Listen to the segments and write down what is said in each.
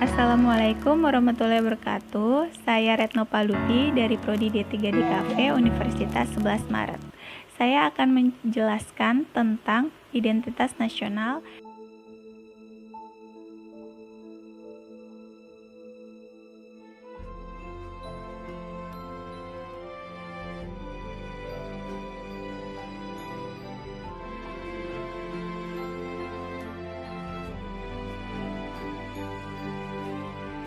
Assalamualaikum warahmatullahi wabarakatuh. Saya Retno Palupi dari Prodi D3 DKV Universitas 11 Maret. Saya akan menjelaskan tentang identitas nasional.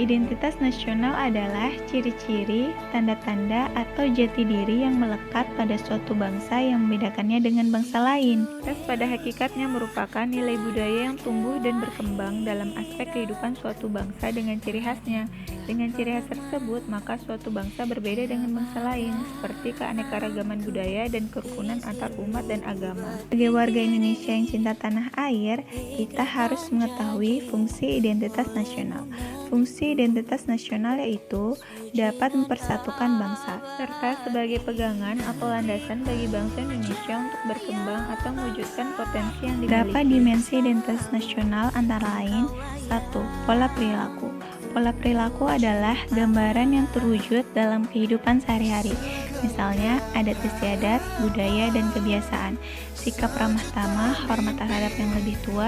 Identitas nasional adalah ciri-ciri, tanda-tanda, atau jati diri yang melekat pada suatu bangsa yang membedakannya dengan bangsa lain. Identitas pada hakikatnya merupakan nilai budaya yang tumbuh dan berkembang dalam aspek kehidupan suatu bangsa dengan ciri khasnya. Dengan ciri khas tersebut, maka suatu bangsa berbeda dengan bangsa lain, seperti keanekaragaman budaya dan kerukunan antar umat dan agama. Sebagai warga Indonesia yang cinta tanah air, kita harus mengetahui fungsi identitas nasional. Fungsi identitas nasional yaitu dapat mempersatukan bangsa, serta sebagai pegangan atau landasan bagi bangsa Indonesia untuk berkembang atau mewujudkan potensi yang dimiliki. Beberapa dimensi identitas nasional antara lain: 1. Pola perilaku. Pola perilaku adalah gambaran yang terwujud dalam kehidupan sehari-hari. Misalnya, adat istiadat, budaya, dan kebiasaan. Sikap ramah tamah, hormat terhadap yang lebih tua.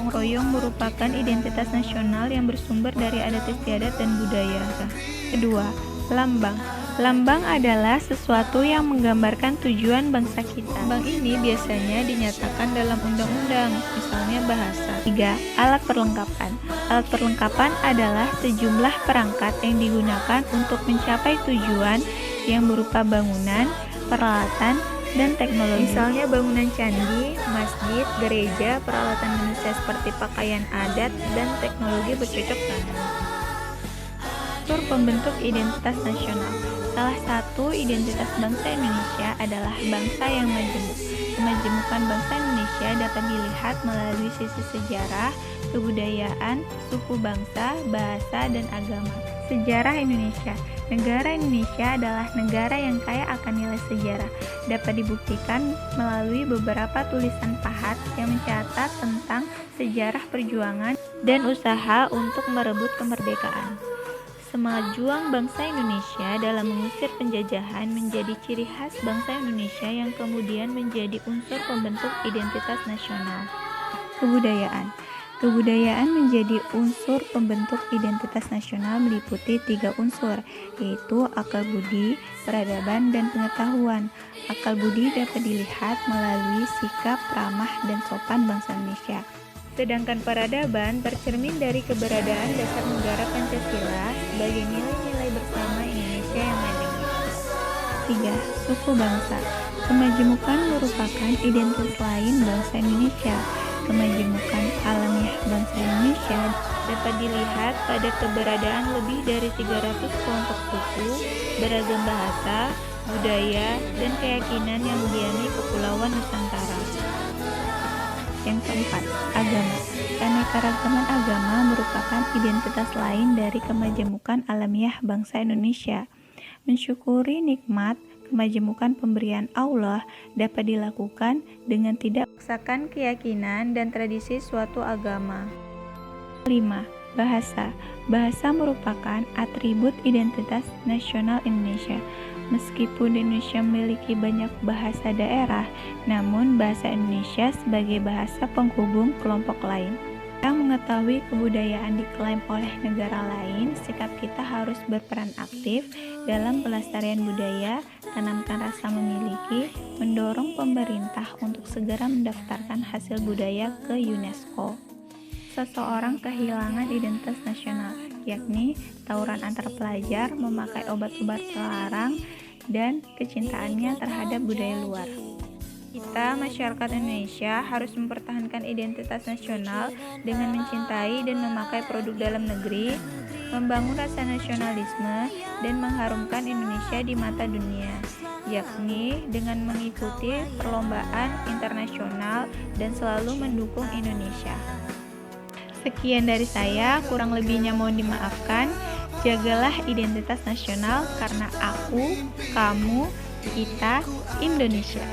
Gotong royong merupakan identitas nasional yang bersumber dari adat istiadat dan budaya. Kedua, lambang. Lambang adalah sesuatu yang menggambarkan tujuan bangsa kita. Lambang ini biasanya dinyatakan dalam undang-undang, misalnya bahasa. 3. Alat perlengkapan. Alat perlengkapan adalah sejumlah perangkat yang digunakan untuk mencapai tujuan yang berupa bangunan, peralatan, dan teknologi. Misalnya bangunan candi, masjid, gereja, peralatan manusia seperti pakaian adat, dan teknologi bercocok tanam. Unsur pembentuk identitas nasional. Salah satu identitas bangsa Indonesia adalah bangsa yang majemuk. Kemajemukan bangsa Indonesia dapat dilihat melalui sisi sejarah, kebudayaan, suku bangsa, bahasa, dan agama. Sejarah Indonesia. Negara Indonesia adalah negara yang kaya akan nilai sejarah. Dapat dibuktikan melalui beberapa tulisan pahat yang mencatat tentang sejarah perjuangan dan usaha untuk merebut kemerdekaan. Semangat juang bangsa Indonesia dalam mengusir penjajahan menjadi ciri khas bangsa Indonesia yang kemudian menjadi unsur pembentuk identitas nasional. Kebudayaan. Kebudayaan menjadi unsur pembentuk identitas nasional meliputi 3 unsur, yaitu akal budi, peradaban, dan pengetahuan. Akal budi dapat dilihat melalui sikap ramah dan sopan bangsa Indonesia. Sedangkan peradaban tercermin dari keberadaan dasar negara Pancasila sebagai nilai-nilai bersama Indonesia yang majemuk. 3. Suku bangsa. Kemajemukan merupakan identitas lain bangsa Indonesia. Kemajemukan alamiah bangsa Indonesia dapat dilihat pada keberadaan lebih dari 300 kelompok suku, beragam bahasa, budaya, dan keyakinan yang mendiami kepulauan Nusantara. Yang keempat, agama. Keanekaragaman agama merupakan identitas lain dari kemajemukan alamiah bangsa Indonesia. Mensyukuri nikmat kemajemukan pemberian Allah dapat dilakukan dengan tidak memaksakan keyakinan dan tradisi suatu agama. 5. Bahasa. Bahasa merupakan atribut identitas nasional Indonesia. Meskipun Indonesia memiliki banyak bahasa daerah, namun bahasa Indonesia sebagai bahasa penghubung kelompok lain. Kita mengetahui kebudayaan diklaim oleh negara lain, sikap kita harus berperan aktif dalam pelestarian budaya, tanamkan rasa memiliki, mendorong pemerintah untuk segera mendaftarkan hasil budaya ke UNESCO. Seseorang kehilangan identitas nasional, yakni tawuran antar pelajar, memakai obat-obat terlarang, dan kecintaannya terhadap budaya luar. Kita, masyarakat Indonesia, harus mempertahankan identitas nasional dengan mencintai dan memakai produk dalam negeri, membangun rasa nasionalisme, dan mengharumkan Indonesia di mata dunia, yakni dengan mengikuti perlombaan internasional dan selalu mendukung Indonesia. Sekian dari saya, kurang lebihnya mohon dimaafkan. Jagalah identitas nasional karena aku, kamu, kita, Indonesia.